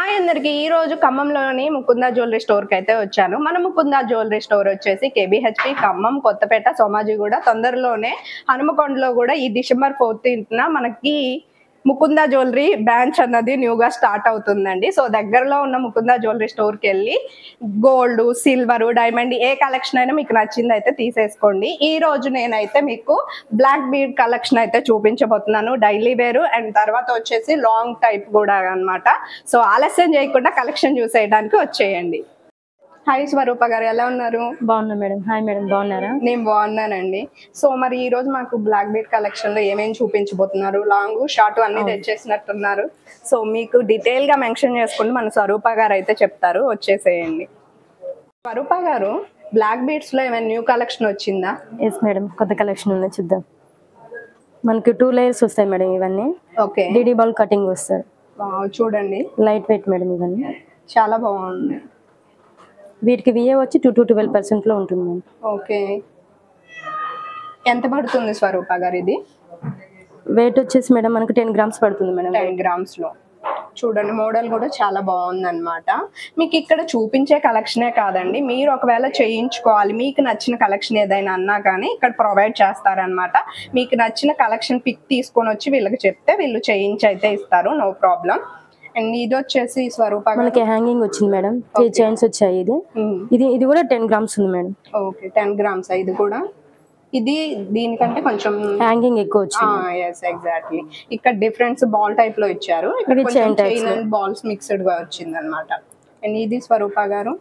Hi అందరికి ఈ రోజు ఖమ్మంలోని ముకుందా జ్యువెలరీ స్టోర్ కి అయితే వచ్చాను. మన ముకుందా జ్యువెలరీ స్టోర్ వచ్చేసి కేబిహెచ్పి ఖమ్మం, కొత్తపేట, సోమాజిగూడ, తొందరలోనే హనుమకొండలో కూడా ఈ డిసెంబర్ 14న మనకి ముకుందా జ్యువెలరీ బ్రాంచ్ అన్నది న్యూగా స్టార్ట్ అవుతుందండి. సో దగ్గరలో ఉన్న ముకుందా జ్యువెలరీ స్టోర్ కి వెళ్ళి గోల్డ్, సిల్వర్, డైమండ్ ఏ కలెక్షన్ అయినా మీకు నచ్చింది అయితే తీసేసుకోండి. ఈ రోజు నేనైతే మీకు బ్లాక్ బీడ్ కలెక్షన్ అయితే చూపించబోతున్నాను, డైలీ వేర్ అండ్ తర్వాత వచ్చేసి లాంగ్ టైప్ కూడా అన్నమాట. సో ఆలస్యం చేయకుండా కలెక్షన్ చూసేయడానికి వచ్చేయండి. హాయ్ స్వరూప గారు, ఎలా ఉన్నారు? బాగున్నా మేడం. హాయ్ మేడం, బాగున్నారా? నేను బాగున్నానండి. సో మరి ఈ రోజు మాకు బ్లాక్ బీడ్ కలెక్షన్ లో ఏమేమి చూపించబోతున్నారు? లాంగ్, షార్ట్ అన్ని తెచ్చేసినట్టున్నారు. సో మీకు డీటెయిల్ గా మెన్షన్ చేసుకుంటూ మన స్వరూప గారు అయితే చెప్తారు, వచ్చేసేయండి. స్వరూప గారు, బ్లాక్ బీడ్స్ లో ఏమైనా న్యూ కలెక్షన్ వచ్చిందా? ఎస్ మేడం, కొత్త కలెక్షన్ ఉంది, చూద్దాం. మనకి 2 లేయర్స్ వస్తాయి మేడం. ఇవన్నీ ఓకే, డిడి బాల్ కటింగ్ వస్తుంది. చూడండి, లైట్ వెయిట్ మేడం. ఇవన్నీ చాలా బాగుంది. వీటికి విఏ వచ్చి 2 to 12% లో ఉంటుంది మేడం. ఓకే, ఎంత పడుతుంది స్వరూప గారు ఇది? వెయిట్ వచ్చేసి మేడం మనకి 10 grams పడుతుంది మేడం. 10 grams లో. చూడండి, మోడల్ కూడా చాలా బాగుంది అనమాట. మీకు ఇక్కడ చూపించే కలెక్షనే కాదండి, మీరు ఒకవేళ చేయించుకోవాలి, మీకు నచ్చిన కలెక్షన్ ఏదైనా అన్నా కానీ ఇక్కడ ప్రొవైడ్ చేస్తారనమాట. మీకు నచ్చిన కలెక్షన్ పిక్ తీసుకొని వచ్చి వీళ్ళకి చెప్తే వీళ్ళు చేయించి అయితే ఇస్తారు, నో ప్రాబ్లం. అండ్ ఇది వచ్చేసి స్వరూప మనకి హ్యాంగింగ్ వచ్చింది మేడం. 3 చైన్స్ వచ్చాయి. ఇది కూడా 10 grams ఉంది మేడం. Okay, 10 grams. ఇది కూడా ఇది దీనికంటే కొంచెం హ్యాంగింగ్ ఎక్కువ వచ్చింది. yes exactly. ఇక్కడ డిఫరెన్స్ బాల్ టైప్ లో ఇచ్చారు, ఇక్కడ కొంచెం చైన్ అండ్ బాల్స్ మిక్స్డ్ గా వచ్చింది అనమాట. అండ్ ఇది స్వరూప గారు,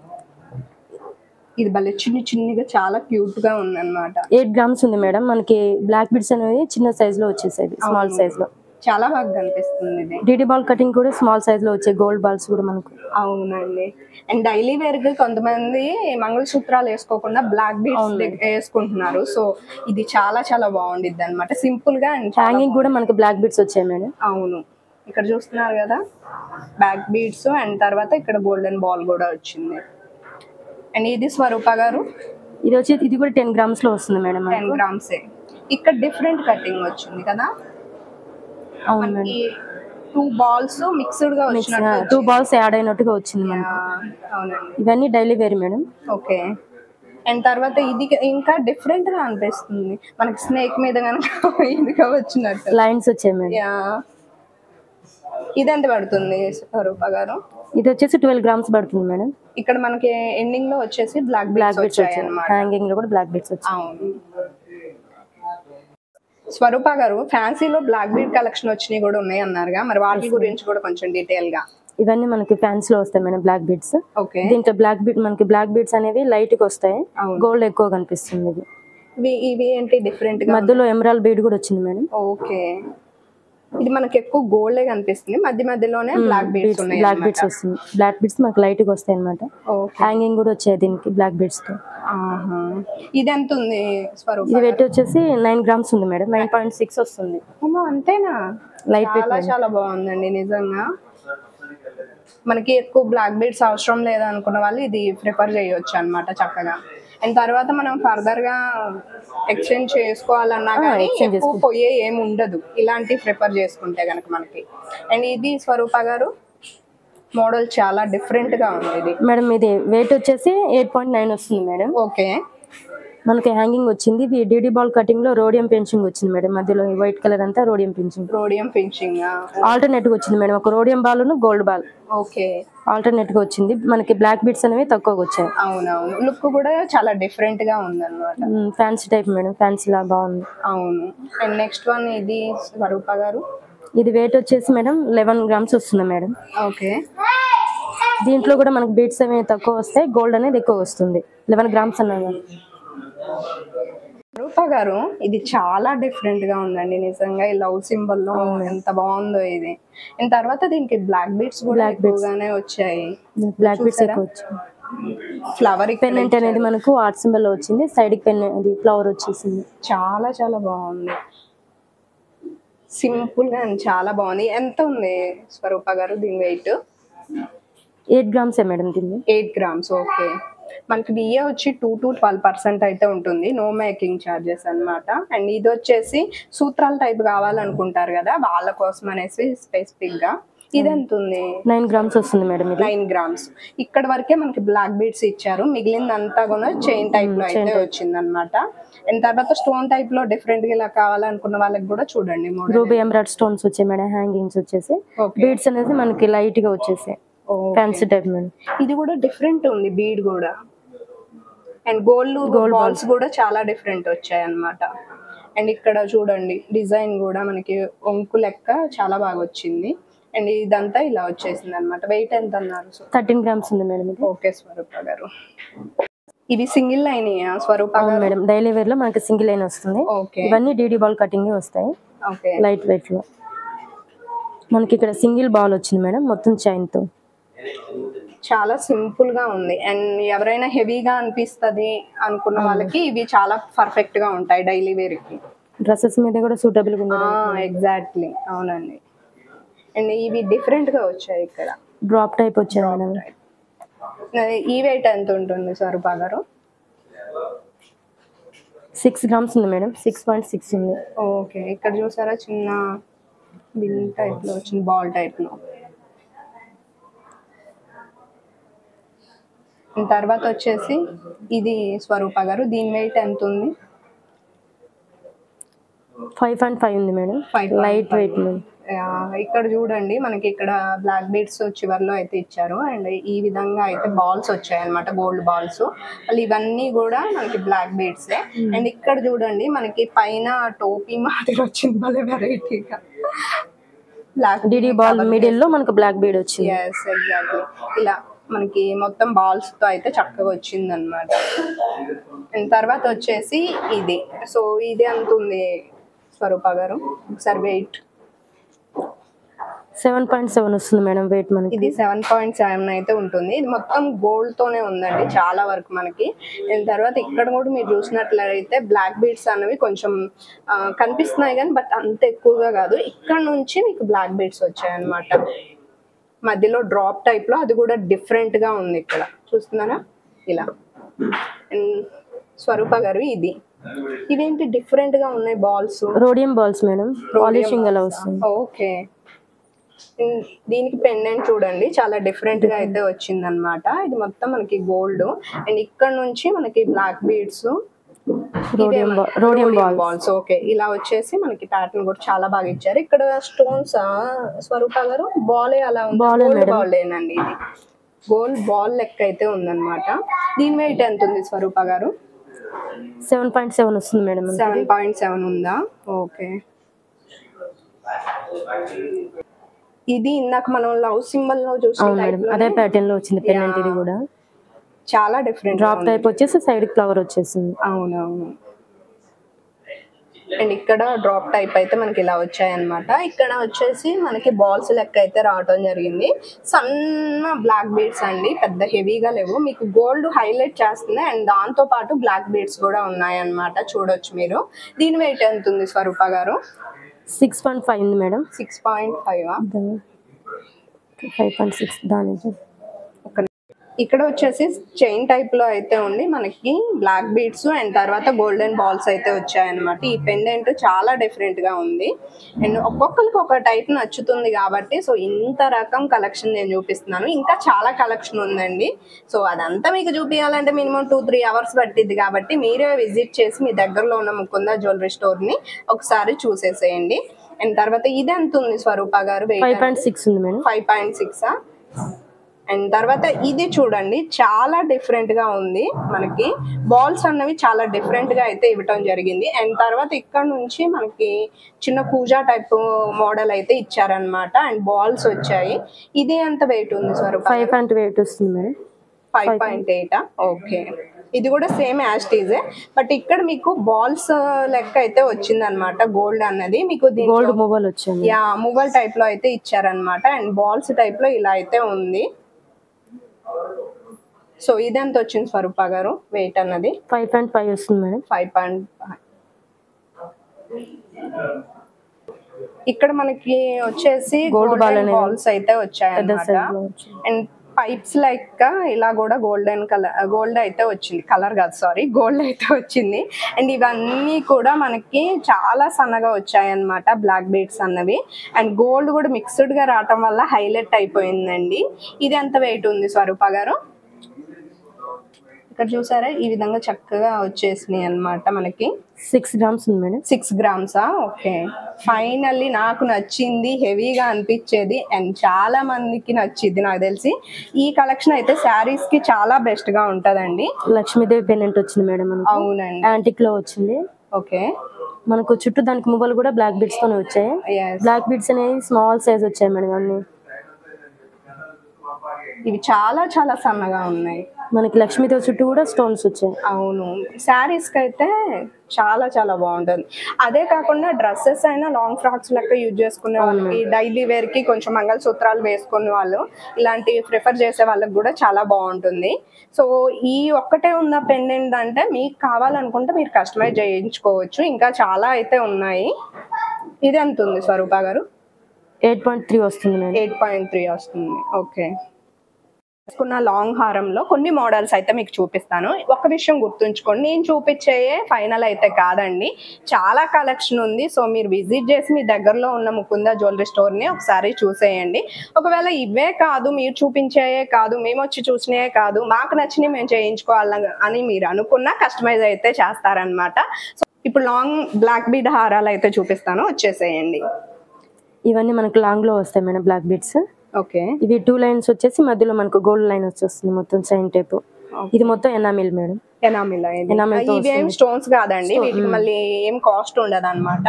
ఇది భలే చిన్నగా చాలా క్యూట్ గా ఉంది అనమాట. 8 grams ఉంది మేడం. మనకి బ్లాక్ బిడ్స్ అనేవి చిన్న సైజ్ లో వచ్చేసాయి, స్మాల్ సైజ్ లో. చాలా బాగా కనిపిస్తుంది ఇది. డిడి బాల్ కటింగ్ కూడా స్మాల్ సైజ్ లో వచ్చాయి, గోల్డ్ బాల్స్ కూడా మనకు. అవునండి. అండ్ డైలీ వేర్ గా కొంతమంది మంగళసూత్రాలు వేసుకోకుండా బ్లాక్ బీడ్స్ వేసుకుంటున్నారు. సో ఇది చాలా చాలా బాగుండిద్ది అనమాట, సింపుల్ గా. అండ్ హ్యాంగింగ్ కూడా మనకి బ్లాక్ బీడ్స్ వచ్చాయి మేడం. అవును, ఇక్కడ చూస్తున్నారు కదా, బ్లాక్ బీడ్స్ అండ్ తర్వాత ఇక్కడ గోల్డెన్ బాల్ కూడా వచ్చింది. అండ్ ఇది స్వరూప గారు, ఇది కూడా 10 grams లో వస్తుంది మేడం. 10 grams. ఇక్కడ డిఫరెంట్ కటింగ్ వచ్చింది కదా. అవునండి, 2 balls మిక్స్డ్ గా వచ్చినట్టు, 2 balls యాడ్ అయినట్టుగా వచ్చింది మనకి. అవునండి. ఇవన్నీ daily wear madam. Okay. And తర్వాత ఇది ఇంకా డిఫరెంట్ గా అనిపిస్తుంది మనకి, స్నేక్ మీద కనుక ఇదిగా వచ్చినట్టు లైన్స్ వచ్చాయి మేడం. ఇది ఎంత పడుతుంది స్వరూప గారు? ఇది వచ్చేసి 12 grams పడుతుంది మేడం. ఇక్కడ మనకి ఎండింగ్ లో వచ్చేసి బ్లాక్ బీడ్స్ వచ్చాయి అన్నమాట. హ్యాంగింగ్ లో కూడా బ్లాక్ బీడ్స్ వచ్చాయి. అవును. స్వరూప గారు, ఫ్యాన్సీలో బ్లాక్ బీడ్ కలెక్షన్ వచ్చినాయి కూడా ఉన్నాయి అన్నారుగా, మరి వాటి గురించి కూడా కొంచెం డీటెయిల్ గా. ఇవన్నీ మనకి ఫ్యాన్స్ లో వస్తాయి మేడం, బ్లాక్ బీడ్స్. ఓకే. దీంట్లో మనకి బ్లాక్ బీడ్స్ అనేవి లైట్ గా వస్తాయి, గోల్డ్ ఎక్కువ కనిపిస్తుంది. ఇవి ఏంటి డిఫరెంట్ గా? మధ్యలో ఎమరాల్డ్ బీడ్ కూడా వచ్చింది మేడం. ఓకే. ఇది మనకి ఎక్కువ గోల్డే కనిపిస్తుంది, మధ్యలోనే బ్లాక్ బీడ్స్ ఉన్నాయి. బ్లాక్ బీడ్స్ వస్తుంది. బ్లాక్ బీడ్స్ మనకి లైట్ గా వస్తాయి అనమాట. హ్యాంగింగ్ కూడా వచ్చాయి దీనికి బ్లాక్ బీడ్స్ తో. ఇది ఎంత ఉంది స్వరూప? ఇది వెయిట్ వచ్చేసి 9 grams ఉంది మేడం. 9.6 వస్తుంది. అంతేనా? Light weight. చాలా బాగుందండి నిజంగా. మనకి ఎక్కువ బ్లాక్ బీడ్స్ అవసరం లేదనుకున్న వాళ్ళు ఇది ప్రిఫర్ చేయొచ్చు అనమాట చక్కగా. అండ్ తర్వాత మనం ఫర్దర్ గా ఎక్స్చేంజ్ చేసుకోవాలన్నా కానీ ఎక్కువ పోయే ఏమి ఉండదు ఇలాంటి ప్రిఫర్ చేసుకుంటే కనుక మనకి. అండ్ ఇది స్వరూప గారు, మోడల్ చాలా డిఫరెంట్ గా ఉంది ఇది మేడం. ఇది వెయిట్ వచ్చేసి 8.9 వస్తుంది మేడం. ఓకే. మనకి హ్యాంగింగ్ వచ్చింది. ఇది డిడి బాల్ కటింగ్ లో రోడియం పెంచింగ్ వచ్చింది మేడం. మధ్యలో వైట్ కలర్ అంతా రోడియం పెంచింగ్ ఆల్టర్నేట్ గా వచ్చింది మేడం. ఒక rhodium ball gold ball. Okay. Alternate గా వచ్చింది. మనకి బ్లాక్ బీడ్స్ అనేవి తక్కువగా వచ్చాయి. అవునవును, లుక్ కూడా చాలా డిఫరెంట్ గా ఉంది అన్నమాట. ఫ్యాన్సీ టైప్ మేడం, ఫ్యాన్సీ లా బాగుంది. అవును. అండ్ నెక్స్ట్ వన్ ఇది స్వరూప గారు, ఇది వెయిట్ వచ్చేసి మేడం 11 grams వస్తుంది మేడం. ఓకే. దీంట్లో కూడా మనకి బీడ్స్ అనేవి తక్కువ వస్తాయి, గోల్డ్ అనేది ఎక్కువ వస్తుంది. 11 grams అన్నాను. రూప గారు, ఇది చాలా డిఫరెంట్ గా ఉందండి నిజంగా. ఈ లవ్ సింబల్ లో ఎంత బాగుందో ఇది. అండ్ తర్వాత దీనికి బ్లాక్ బీడ్స్ కూడా ఎక్కువగానే వచ్చాయి. బ్లాక్ బీడ్స్ ఎక్కువ వచ్చాయి. ఫ్లవర్ పెన్నెంట్ అనేది మనకు ఆర్ట్ సింబల్ లో వచ్చింది. సైడ్ కి పెన్ అది ఫ్లవర్ వచ్చేసింది. చాలా చాలా బాగుంది, సింపుల్ గా చాలా బాగుంది. ఎంత ఉంది స్వరూప గారు దీని వెయిట్? 8 grams మేడం దీన్ని. 8 grams. ఓకే. మనకి బిఏ వచ్చి 2 to 12% అయితే ఉంటుంది, నో మేకింగ్ ఛార్జెస్ అన్నమాట. అండ్ ఇది వచ్చేసి సూత్రాల టైప్ కావాలనుకుంటారు కదా, వాళ్ళ కోసం అనేసి స్పెసిఫిక్ గా ఇది ఎంత ఉంది? 9 గ్రామ్స్ వస్తుంది మేడం. ఇది 9 గ్రామ్స్. ఇక్కడ వరకే మనకి బ్లాక్ బీడ్స్ ఇచ్చారు, మిగిలిందంతా కూడా చైన్ టైప్ లో అయితే వచ్చింది అనమాట. అండ్ తర్వాత స్టోన్ టైప్ లో డిఫరెంట్ గా ఇలా కావాలనుకున్న వాళ్ళకి కూడా చూడండి రూబీ ఎంబ్రాయిడ్ స్టోన్స్ వచ్చాయి మేడం. హ్యాంగింగ్స్ వచ్చేసి బీడ్స్ అనేది మనకి లైట్ గా వచ్చేసాయి, ఫ్యాన్సీ టైప్ మేడం. ఇది కూడా డిఫరెంట్ ఉంది బీడ్ కూడా. అండ్ గోల్డ్ బాల్స్ కూడా చాలా డిఫరెంట్ వచ్చాయి అన్నమాట. అండ్ ఇక్కడ చూడండి డిజైన్ కూడా మనకి ఒంకు లెక్క చాలా బాగా వచ్చింది. అండ్ ఇదంతా ఇలా వచ్చేసింది అనమాట. వెయిట్ ఎంత అన్నారు? 13 గ్రామ్స్ ఉంది మేడం. ఓకే స్వరూప గారు, ఇవి సింగిల్ లైన్ స్వరూప మేడం. డైలీ వేర్ లో మనకి సింగిల్ లైన్ వస్తుంది. ఇవన్నీ డీడీ బాల్ కటింగ్ వస్తాయి, లైట్ వెయిట్ లో. మనకి ఇక్కడ సింగిల్ బాల్ వచ్చింది మేడం, మొత్తం చైన్ తో. చాలా సింపుల్ గా ఉంది. అండ్ ఎవరైనా హెవీగా అనిపిస్తుంది అనుకున్న వాళ్ళకి ఇవి చాలా పర్ఫెక్ట్ గా ఉంటాయి డైలీ వేర్ కి. డ్రెస్సెస్ మీద కూడా సూటబుల్ గా ఉంటాయి. ఎగ్జాక్ట్లీ, అవునండి. అండ్ ఇవి డిఫరెంట్ గా వచ్చాయి. ఇక్కడ డ్రాప్ టైప్ వచ్చాయి మేడం. ఈ వెయిట్ ఎంత ఉంటుంది స్వరూప గారు? 6 గ్రామ్స్ ఉంది మేడం. 6.6 ఉంది. ఓకే, ఇక్కడ చూసారా చిన్న బిల్ టైప్ లో వచ్చింది, బాల్ టైప్ లో. తర్వాత వచ్చేసి ఇది స్వరూప గారు, దీని వెయిట్ ఎంత ఉంది? 5.5 ఉంది మేడం, లైట్ వెయిట్. ఇక్కడ చూడండి మనకి ఇక్కడ బ్లాక్ బీడ్స్ చివర్లో అయితే ఇచ్చారు. అండ్ ఈ విధంగా అయితే బాల్స్ వచ్చాయి అనమాట, గోల్డ్ బాల్స్. ఇవన్నీ కూడా మనకి బ్లాక్ బీడ్స్. అండ్ ఇక్కడ చూడండి మనకి పైన టోపీ మాదిరి వచ్చింది, భలే వెరైటీగా. బ్లాక్ డీడీ బాల్ మిడిల్ లో మనకి బ్లాక్ బీడ్ వచ్చింది. Yes, exactly. ఇలా మనకి మొత్తం బాల్స్ తో అయితే చక్కగా వచ్చింది అనమాట. అండ్ తర్వాత వచ్చేసి ఇది. సో ఇది ఎంత ఉంది స్వరూప గారు? ఒకసారి వెయిట్. 7.7 వస్తుంది మేడం వెయిట్ మనకి. ఇది 7.7 అయితే ఉంటుంది. ఇది మొత్తం గోల్డ్ తోనే ఉందండి చాలా వరకు మనకి. అండ్ తర్వాత ఇక్కడ కూడా మీరు చూసినట్లయితే బ్లాక్ బీడ్స్ అనేవి కొంచెం కనిపిస్తున్నాయి కానీ బట్ అంత ఎక్కువగా కాదు. ఇక్కడ నుంచి మీకు బ్లాక్ బీడ్స్ వచ్చాయి అనమాట, మధ్యలో డ్రాప్ టైప్ లో. అది కూడా డిఫరెంట్ గా ఉంది, ఇక్కడ చూస్తున్నారా ఇలా. అండ్ స్వరూప గారు ఇవేంటి డిఫరెంట్ గా ఉన్నాయి balls? Rhodium balls madam, polishing అలా వస్తుంది. ఓకే, దీనికి పెండెంట్ చూడండి చాలా డిఫరెంట్ గా అయితే వచ్చింది అనమాట. ఇది మొత్తం మనకి గోల్డ్. అండ్ ఇక్కడ నుంచి మనకి black beads, rhodium balls. Okay, ఇలా వచ్చేసి మనకి ప్యాటర్న్ కూడా చాలా బాగా ఇచ్చారు. ఇక్కడ స్టోన్స్ స్వరూప గారు బాల్ అలా ఉంది, గోల్డ్ బాల్ ఏనండి. ఇది గోల్డ్ బాల్ లెక్క అయితే ఉందన్నమాట. దీని వెయిట్ ఎంత ఉంది స్వరూప గారు? 7.7 వస్తుంది మేడం. 7.7 ఉందా? ఓకే. ఇది ఇందాక మనం లవ్ సింబల్ లో చూసిన అదే ప్యాటర్న్ లో వచ్చింది పెండెంట్. ఇది కూడా చాలా డిఫరెంట్. డ్రాప్ టైప్ వచ్చేసి సైడ్ ఫ్లవర్ వచ్చేసింది. అవునవును. అండ్ ఇక్కడ డ్రాప్ టైప్ అయితే మనకి ఇలా వచ్చాయి అనమాట. ఇక్కడ వచ్చేసి మనకి బాల్స్ లెక్క అయితే రావటం జరిగింది. సన్న బ్లాక్ బీడ్స్ అండి, పెద్ద హెవీగా లేవు. మీకు గోల్డ్ హైలైట్ చేస్తుంది. అండ్ దాంతో పాటు బ్లాక్ బీడ్స్ కూడా ఉన్నాయి అనమాట, చూడొచ్చు మీరు. దీని వెయిట్ ఎంత ఉంది స్వరూప గారు? 6.5 ఉంది మేడం. 6.5. 5.6 దాని. ఇక్కడ వచ్చేసి చైన్ టైప్ లో అయితే ఉంది మనకి బ్లాక్ బీడ్స్. అండ్ తర్వాత గోల్డెన్ బాల్స్ అయితే వచ్చాయన్నమాట. ఈ పెండెంట్ చాలా డిఫరెంట్ గా ఉంది. అండ్ ఒక్కొక్కరికి ఒక టైప్ నచ్చుతుంది కాబట్టి సో ఇంత రకం కలెక్షన్ నేను చూపిస్తున్నాను. ఇంకా చాలా కలెక్షన్ ఉందండి. సో అదంతా మీకు చూపించాలంటే మినిమం 2-3 అవర్స్ పట్టింది కాబట్టి మీరే విజిట్ చేసి మీ దగ్గరలో ఉన్న ముకుందా జ్యువెలరీ స్టోర్ ని ఒకసారి చూసేసేయండి. అండ్ తర్వాత ఇది ఎంత ఉంది స్వరూప గారు? 5.6 ఉంది మేడం. 5.6. అండ్ తర్వాత ఇది చూడండి చాలా డిఫరెంట్ గా ఉంది. మనకి బాల్స్ అన్నవి చాలా డిఫరెంట్ గా అయితే ఇవ్వటం జరిగింది. అండ్ తర్వాత ఇక్కడ నుంచి మనకి చిన్న పూజా టైప్ మోడల్ అయితే ఇచ్చారనమాట. అండ్ బాల్స్ వచ్చాయి. ఇది ఎంత వెయిట్ ఉంది స్వరూప? 5.8 వస్తుంది మేడం. 5.8. ఓకే, ఇది కూడా సేమ్ యాజ్ టీజే బట్ ఇక్కడ మీకు బాల్స్ లెక్క అయితే వచ్చింది అనమాట. గోల్డ్ అన్నది మీకు గోల్డ్ మూవల్ వచ్చింది. యా, మూవల్ టైప్ లో అయితే ఇచ్చారనమాట. అండ్ బాల్స్ టైప్ లో ఇలా అయితే ఉంది. సో ఇదెంత వచ్చింది స్వరూప గారు వెయిట్ అన్నది? 5.5 వస్తుంది మేడం. 5.5. ఇక్కడ మనకి వచ్చేసి గోల్డెన్ బాల్స్ అయితే వచ్చాయి అన్నమాట. అండ్ పైప్స్ లెక్క ఇలా కూడా గోల్డెన్ కలర్, గోల్డ్ అయితే వచ్చింది, కలర్ కాదు సారీ, గోల్డ్ అయితే వచ్చింది. అండ్ ఇవన్నీ కూడా మనకి చాలా సన్నగా వచ్చాయి అన్నమాట బ్లాక్ బీడ్స్ అన్నవి. అండ్ గోల్డ్ కూడా మిక్స్డ్ గా రావటం వల్ల హైలైట్ అయిపోయిందండి. ఇది ఎంత వెయిట్ ఉంది స్వరూప గారు? ఇక్కడ చూసారా ఈ విధంగా చక్కగా వచ్చేసినాయి అన్నమాట. మనకి 6 grams ఉంది మేడం. 6 గ్రామ్సా? ఓకే. ఫైనల్లీ నాకు నచ్చింది, హెవీగా అనిపించేది అండ్ చాలా మందికి నచ్చింది నాకు తెలిసి. ఈ కలెక్షన్ అయితే శారీస్ కి చాలా బెస్ట్ గా ఉంటదండి. లక్ష్మీదేవి పెండెంట్ వచ్చింది మేడం మనకు. అవునండి, యాంటిక్ లో వచ్చింది. ఓకే. మనకు చుట్టూ దానికి మువ్వలు కూడా బ్లాక్ బీడ్స్ తోనే వచ్చాయి. బ్లాక్ బీడ్స్ అనేవి స్మాల్ సైజ్ వచ్చాయి మేడం అన్ని. ఇవి చాలా చాలా సన్నగా ఉన్నాయి. మనకి లక్ష్మీదేవి చుట్టూ కూడా స్టోన్స్ వచ్చాయి. అవును, శారీస్ కి అయితే చాలా చాలా బాగుంటుంది. అదే కాకుండా డ్రెస్సెస్ అయినా లాంగ్ ఫ్రాక్స్ లెక్క యూజ్ చేసుకునే వాళ్ళకి, డైలీ వేర్ కి కొంచెం మంగళసూత్రాలు వేసుకునే వాళ్ళు, ఇలాంటి ప్రిఫర్ చేసే వాళ్ళకి కూడా చాలా బాగుంటుంది. సో ఈ ఒక్కటే ఉన్న పెండెంట్ అంటే మీకు కావాలనుకుంటే మీరు కస్టమైజ్ చేయించుకోవచ్చు. ఇంకా చాలా అయితే ఉన్నాయి. ఇది ఎంత ఉంది స్వరూప గారు? 8.3 వస్తుంది మేడం. 8.3 వస్తుంది. ఓకే. తీసుకున్న లాంగ్ హారంలో కొన్ని మోడల్స్ అయితే మీకు చూపిస్తాను. ఒక విషయం గుర్తుంచుకోండి, నేను చూపించే ఫైనల్ అయితే కాదండి, చాలా కలెక్షన్ ఉంది. సో మీరు విజిట్ చేసి మీ దగ్గరలో ఉన్న ముకుంద జ్యువెలరీ స్టోర్ని ఒకసారి చూసేయండి. ఒకవేళ ఇవే కాదు, మీరు చూపించేయే కాదు, మేము వచ్చి చూసినవే కాదు, మాకు నచ్చినవి మేము చేయించుకోవాలని అని మీరు అనుకున్నా కస్టమైజ్ అయితే చేస్తారనమాట. సో ఇప్పుడు లాంగ్ బ్లాక్ బీడ్ హారాలు అయితే చూపిస్తాను, వచ్చేసేయండి. ఇవన్నీ మనకు లాంగ్ లో వస్తాయి మేడం బ్లాక్ బీడ్స్. ఓకే. ఇవి 2 లైన్స్ వచ్చేసి మధ్యలో మనకు గోల్డ్ లైన్ వచ్చేస్తుంది మొత్తం చైన్ టైప్. ఇది మొత్తం ఎనామిల్ మేడం. ఎనామిల్ ఇవేం స్టోన్స్ కాదండి, వీటికి మళ్ళీ ఏం కాస్ట్ ఉండదు అనమాట.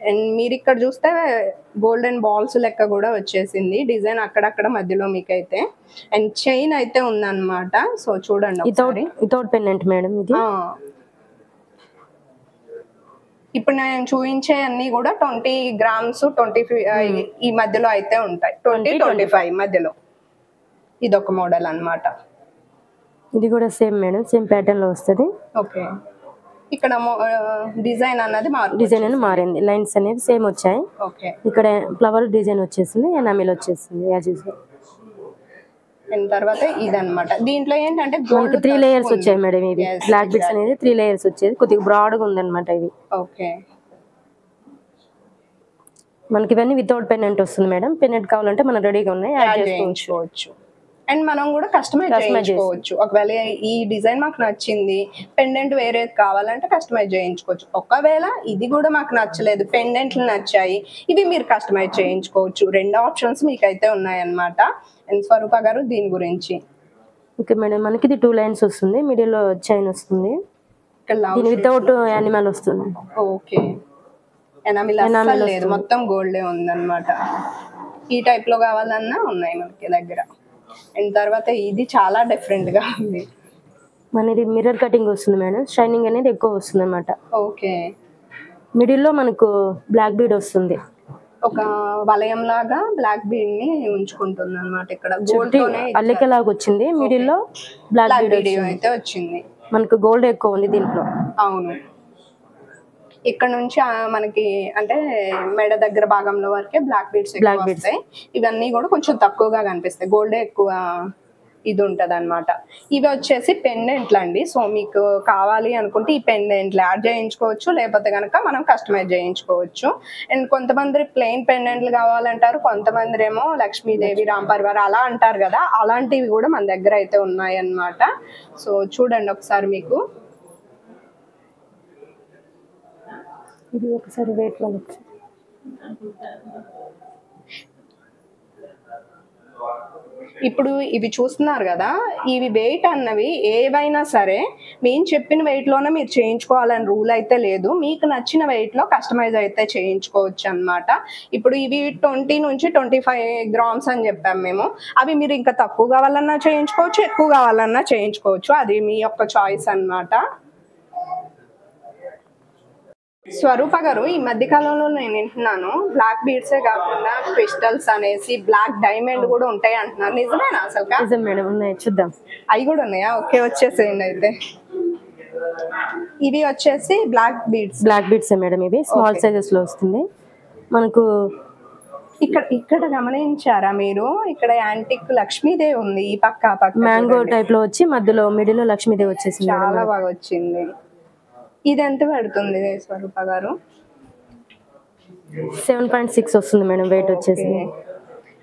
అండ్ మీరు ఇక్కడ చూస్తే గోల్డెన్ బాల్స్ లెక్క కూడా వచ్చేసింది డిజైన్ అక్కడక్కడ మధ్యలో మీకైతే. అండ్ చైన్ అయితే ఉందన్నమాట. సో చూడండి, వితౌట్ పెండెంట్ మేడం ఇది. ఇప్పుడు నేను చూపించే అన్ని కూడా 20 గ్రామ్స్ 25 ఈ మధ్యలో అయితే ఉంటాయి, 20-25 మధ్యలో. ఇదొక మోడల్ అన్నమాట. ఇది కూడా సేమ్ మేడం, సేమ్ ప్యాటర్న్ లో వస్తుంది. ఓకే. ఇక్కడ డిజైన్ అన్నది డిజైన్ అని మారింది, లైన్స్ అనేవి సేమ్ వచ్చాయి. ఓకే. ఇక్కడ ఫ్లవర్ డిజైన్ వచ్చేసింది, ఎనామిల్ వచ్చేసింది యాజ్ యూజువల్. అండ్ తర్వాత ఇదన్నమాట. దీంట్లో ఏంటంటే 3 లేయర్స్ వచ్చాయి మేడం. ఇవి బ్లాక్ బీడ్స్ అనేది 3 లేయర్స్ వచ్చేది, కొద్దిగా బ్రాడ్ గా ఉందన్నమాట ఇవి. ఓకే. మనకి ఇవన్నీ వితౌట్ పెండెంట్ వస్తుంది మేడం. పెండెంట్ కావాలంటే మనం రెడీగా ఉన్నాయి, యాడ్ చేసుకోవచ్చు. అండ్ మనం కూడా కస్టమైజ్ చేయించుకోవచ్చు. ఒకవేళ ఈ డిజైన్ మాకు నచ్చింది, పెండెంట్ వేరే కావాలంటే కస్టమైజ్ చేయించుకోవచ్చు. ఒకవేళ ఇది కూడా మాకు నచ్చలేదు, పెండెంట్లు నచ్చాయి, ఇవి మీరు కస్టమైజ్ చేయించుకోవచ్చు. 2 ఆప్షన్స్ మీకైతే ఉన్నాయన్నమాట. అండ్ స్వరూప గారు దీని గురించి. ఓకే మేడం, మనకి ఇది 2 లైన్స్ వస్తుంది, మిడిల్ లో చైన్ వస్తుంది, దీని వితౌట్ యానిమల్ వస్తుంది. ఓకే. ఎనామిల్ లేదు, మొత్తం గోల్డే ఉందన్నమాట. ఈ టైప్ లో కావాలన్నా ఉన్నాయి మనకి దగ్గర. అండ్ తర్వాత ఇది చాలా డిఫరెంట్ గా ఉంది. మనది మిర్రర్ కటింగ్ వస్తుంది మేడం, షైనింగ్ అనేది ఎక్కువ వస్తుంది అన్నమాట. ఓకే. మిడిల్ లో మనకు బ్లాక్ బీడ్ వస్తుంది, ఒక వలయం లాగా బ్లాక్ బీడ్ ని ఉంచుకుంటుంది అన్నమాట. ఇక్కడ గోల్డ్ అల్లిక లాగా వచ్చింది, మిడిల్ లో బ్లాక్ బీడ్ అయితే వచ్చింది. మనకు గోల్డ్ ఎక్కువ ఉంది దీంట్లో. అవును. ఇక్కడ నుంచి మనకి అంటే మెడ దగ్గర భాగంలో వరకే బ్లాక్ బీడ్స్ వస్తాయి. ఇవన్నీ కూడా కొంచెం తక్కువగా కనిపిస్తాయి, గోల్డే ఎక్కువ ఇది ఉంటది అనమాట. ఇవి వచ్చేసి పెండెంట్లు అండి. సో మీకు కావాలి అనుకుంటే ఈ పెండెంట్లు యాడ్ చేయించుకోవచ్చు, లేకపోతే కనుక మనం కస్టమైజ్ చేయించుకోవచ్చు. అండ్ కొంతమంది ప్లెయిన్ పెండెంట్లు కావాలంటారు, కొంతమంది ఏమో లక్ష్మీదేవి, రాంపరివార్ అలా అంటారు కదా, అలాంటివి కూడా మన దగ్గర అయితే ఉన్నాయి అన్నమాట. సో చూడండి ఒకసారి మీకు. ఇది ఒకసారి వెయిట్ వాళ్ళకి ఇప్పుడు ఇవి చూస్తున్నారు కదా, ఇవి వెయిట్ అన్నవి ఏవైనా సరే మేము చెప్పిన వెయిట్ లోనే మీరు చేయించుకోవాలని రూల్ అయితే లేదు. మీకు నచ్చిన వెయిట్ లో కస్టమైజ్ అయితే చేయించుకోవచ్చు అన్నమాట. ఇప్పుడు ఇవి 20 నుంచి 25 గ్రామ్స్ అని చెప్పాము మేము. అవి మీరు ఇంకా తక్కువ కావాలన్నా చేయించుకోవచ్చు, ఎక్కువ కావాలన్నా చేయించుకోవచ్చు, అది మీ యొక్క చాయిస్ అన్నమాట. స్వరూప గారు, ఈ మధ్య కాలంలో నేను వింటున్నాను బ్లాక్ బీడ్సే కాకుండా క్రిస్టల్స్ అనేసి బ్లాక్ డైమండ్ కూడా ఉంటాయి అంటున్నారు, నిజమేనా అసలు? నిజం మేడం, ఉన్నాయి, చూద్దాం. అవి కూడా ఉన్నాయా? ఓకే, వచ్చేసేయండి అయితే. ఇవి వచ్చేసి బ్లాక్ బీడ్స్ మేడం, ఇవి స్మాల్ సైజెస్ లో వస్తుంది. మనకు ఇక్కడ గమనించారా మీరు? ఇక్కడ యాంటిక్ లక్ష్మీదేవి ఉంది ఈ పక్క ఆ పక్క. మ్యాంగో టైప్ లో వచ్చి మధ్యలో మిడిల్ లో లక్ష్మీదేవి వచ్చేసింది. చాలా బాగా వచ్చింది. ఇది ఎంత పడుతుంది స్వరూప గారు? 7.6 వస్తుంది మేడం వెయిట్ వచ్చేసి.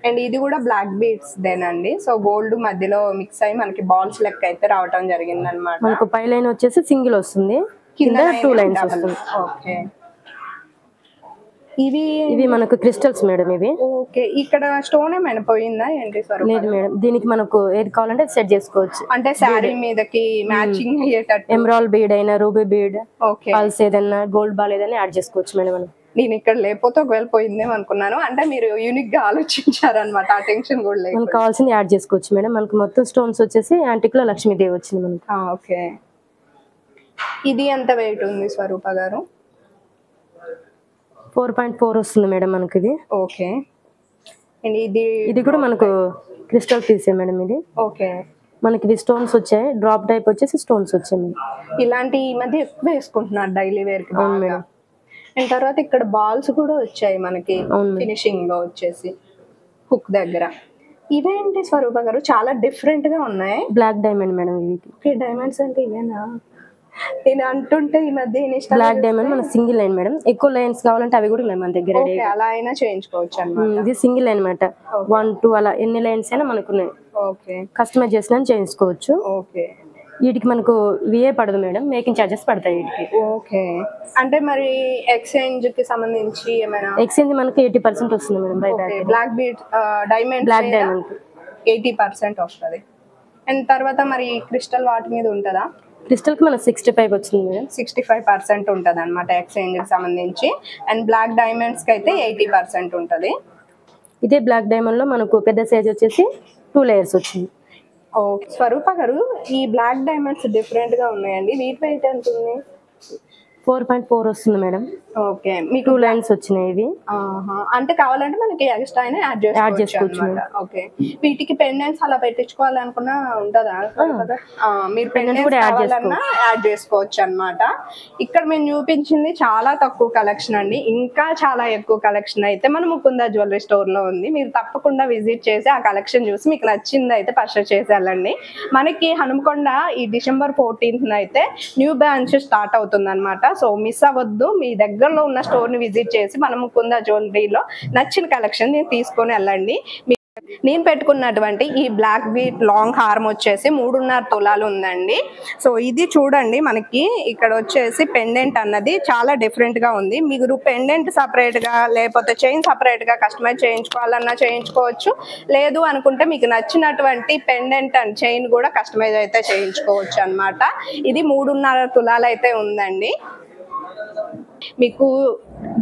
అండ్ ఇది కూడా బ్లాక్ బీడ్స్ దేనండి. సో గోల్డ్ మధ్యలో మిక్స్ అయ్యి మనకి బాల్స్ లెక్క అయితే రావటం జరిగింది అనమాట. మనకు పై లైన్ వచ్చేసి సింగిల్ వస్తుంది, కింద 2 లైన్స్ వస్తుంది. ఓకే. ఇవి మనకు క్రిస్టల్స్ మేడం ఇవి. ఓకే. ఇక్కడ స్టోన్ ఏమైనా పోయిందా ఏంటి స్వరూప? లేదు మేడం, దీనికి మనకు ఏది కావాలంటే సెట్ చేసుకోవచ్చు. అంటే శారీ మీదకి మ్యాచింగ్ అయ్యేటట్టు ఎమరాల్డ్ బీడ్ అయినా రూబీ బీడ్, ఓకే, పల్స్ ఏదైనా గోల్డ్ బాల్ ఏదైనా యాడ్ చేసుకోవచ్చు మేడం మనం. నేను ఇక్కడ లేకపోతే ఒకవేళ పోయిందేమో అనుకున్నాను. అంటే మీరు యూనిక్ గా ఆలోచించారనమాట. ఆ టెన్షన్ కూడా లేదు. మనకు కావాల్సింది యాడ్ చేసుకోవచ్చు మేడం. మనకు మొత్తం స్టోన్స్ వచ్చేసి యాంటిక్ లో లక్ష్మీదేవి వచ్చింది మనకి. ఓకే. ఇది ఎంత వెయిట్ ఉంది స్వరూప గారు? 4.4 వస్తుంది మేడం మనకి ఇది. ఓకే. ఇది కూడా మనకు క్రిస్టల్ పీసే మేడం ఇది. ఓకే. మనకి ఇది స్టోన్స్ వచ్చాయి, డ్రాప్ టైప్ వచ్చేసి స్టోన్స్ వచ్చాయి. ఇలాంటి ఈ మధ్య ఎక్కువ వేసుకుంటున్నారు డైలీ వేర్ కి. అవును మేడం. అండ్ తర్వాత ఇక్కడ బాల్స్ కూడా వచ్చాయి మనకి ఫినిషింగ్ లో వచ్చేసి హుక్ దగ్గర. ఇవేంటి స్వరూప గారు చాలా డిఫరెంట్ గా ఉన్నాయి? బ్లాక్ డైమండ్ మేడం ఇవి. ఓకే, డైమండ్స్ అంటే ఇవేనా? నేను అంటుంటే ఈ మధ్య బ్లాక్ డైమండ్ మన సింగిల్ లైన్ మేడం. ఎక్కువ లైన్స్ కావాలంటే అవి కూడా ఉన్నాయి మన దగ్గర. అలా అయినా చేయించుకోవచ్చు అన్నమాట. ఇది సింగిల్ లైన్ అనమాట. 1, 2 అలా ఎన్ని లైన్స్ అయినా మనకు ఉన్నాయి. ఓకే. కస్టమైజ్ చేసినా చేయించుకోవచ్చు. ఓకే. వీటికి మనకు విఏ పడదు మేడం, మేకింగ్ చార్జెస్ పడతాయి వీటికి. ఓకే. అంటే మరి ఎక్స్చేంజ్ కి సంబంధించి ఏమైనా? ఎక్స్చేంజ్ మనకి 80% వస్తుంది మేడం బయట. Black bead diamond, black diamond 80% వస్తుంది. అండ్ తర్వాత మరి క్రిస్టల్ వాటి మీద ఉంటుందా? క్రిస్టల్ కి మనకు 65 వచ్చింది మేడం. 65% ఉంటుంది అనమాట ఎక్స్చేంజ్ కి సంబంధించి. అండ్ బ్లాక్ డైమండ్స్ కి అయితే 80% ఉంటుంది. ఇదే బ్లాక్ డైమండ్ లో మనకు పెద్ద సైజ్ వచ్చేసి 2 లేయర్స్ వచ్చింది. ఓకే. స్వరూప గారు, ఈ బ్లాక్ డైమండ్స్ డిఫరెంట్ గా ఉన్నాయండి. వీటి వెయిట్ ఎంత ఉంది? 4.4 వస్తుంది మేడం. ఓకే. మీకు 2 లైన్స్ వచ్చినాయి ఇవి. అంటే కావాలంటే మనకి ఎక్స్ట్రా అయినా యాడ్ చేసుకోవచ్చు అన్నమాట. ఓకే. వీటికి పెండెంట్స్ అలా పెట్టించుకోవాలనుకున్నా ఉంటుందా? మీరు పెండెంట్స్ కూడా యాడ్ చేసుకోవచ్చు అన్నమాట. ఇక్కడ మేము చూపించింది చాలా తక్కువ కలెక్షన్ అండి. ఇంకా చాలా ఎక్కువ కలెక్షన్ అయితే మన ముకుందా జ్యువెలరీ స్టోర్ లో ఉంది. మీరు తప్పకుండా విజిట్ చేసి ఆ కలెక్షన్ చూసి మీకు నచ్చింది అయితే పర్చేస్ చేసి వెళ్ళండి. మనకి హనుమకొండ ఈ December 14th అయితే న్యూ బ్రాంచ్ స్టార్ట్ అవుతుంది అనమాట. సో మిస్ అవ్వద్దు. మీ దగ్గరలో ఉన్న స్టోర్ ని విజిట్ చేసి మన ముకుందా జ్యువెలరీలో నచ్చిన కలెక్షన్ తీసుకొని వెళ్ళండి. నేను పెట్టుకున్నటువంటి ఈ బ్లాక్ బీట్ లాంగ్ హార్మ్ వచ్చేసి 3.5 తులాలు ఉందండి. సో ఇది చూడండి, మనకి ఇక్కడ వచ్చేసి పెండెంట్ అన్నది చాలా డిఫరెంట్ గా ఉంది. మీరు పెండెంట్ సపరేట్ గా లేకపోతే చైన్ సపరేట్ గా కస్టమైజ్ చేయించుకోవాలన్నా చేయించుకోవచ్చు. లేదు అనుకుంటే మీకు నచ్చినటువంటి పెండెంట్ అండ్ చైన్ కూడా కస్టమైజ్ అయితే చేయించుకోవచ్చు అన్నమాట. ఇది 3.5 తులాలు అయితే ఉందండి. మీకు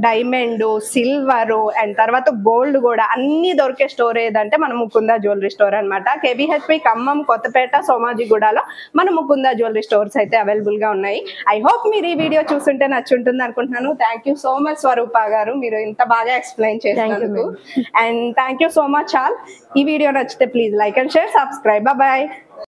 డైమండ్, సిల్వర్ అండ్ తర్వాత గోల్డ్ కూడా అన్ని దొరికే స్టోర్ ఏదంటే మన ముకుందా జ్యువెలరీ స్టోర్ అనమాట. KBHP ఖమ్మం, కొత్తపేట, సోమాజిగూడలో మన ముకుందా జ్యువెలరీ స్టోర్స్ అయితే అవైలబుల్ గా ఉన్నాయి. ఐ హోప్ మీరు ఈ వీడియో చూస్తుంటే నచ్చుంటుంది అనుకుంటున్నాను. Thank you so much Swarupa గారు, మీరు ఇంత బాగా ఎక్స్ప్లెయిన్ చేసినందుకు. And thank you so much all. ఈ వీడియో నచ్చితే please like and share, subscribe. Bye.